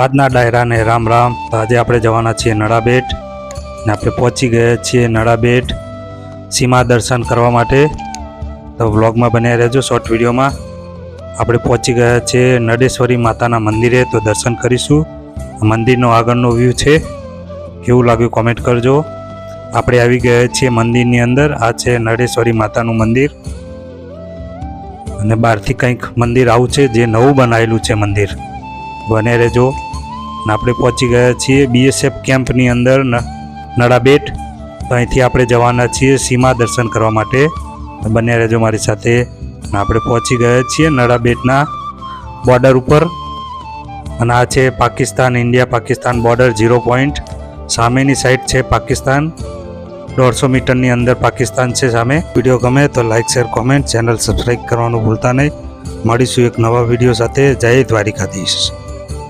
આજના ડાયરાને રામ રામ। તો આજે આપણે જવાના છીએ નડાબેટ ને આપણે પહોંચી ગયા છીએ નડાબેટ સીમા દર્શન કરવા માટે। તો વ્લોગમાં બન્યા રહેજો। શોર્ટ વિડીયોમાં આપણે પહોંચી ગયા છીએ નડેશ્વરી માતાના મંદિરે। તો દર્શન કરીશું। મંદિરનો આગળનો વ્યૂ છે, કેવું લાગ્યું કોમેન્ટ કરજો। આપણે આવી ગયા છીએ મંદિરની અંદર। આ છે નડેશ્વરી માતાનું મંદિર અને બહારથી કંઈક મંદિર આવું છે જે નવું બનાવેલું છે મંદિર, બને રહેજો। ને આપણે પહોંચી ગયા છીએ બીએસએફ કેમ્પની અંદર નડાબેટ। તો અહીંથી આપણે જવાના છીએ સીમા દર્શન કરવા માટે, બને રહેજો મારી સાથે। ને આપણે પહોંચી ગયા છીએ નડાબેટના બોર્ડર ઉપર અને આ છે Pakistan, India Pakistan border 0 point. સામેની સાઈડ છે પાકિસ્તાન, 150 મીટરની અંદર પાકિસ્તાન છે સામે। વિડીયો ગમે તો like share comment, channel subscribe કરવાનું ભૂલતા નહીં। મળીશું એક નવા વિડીયો સાથે। જય દ્વારિકાધીશ।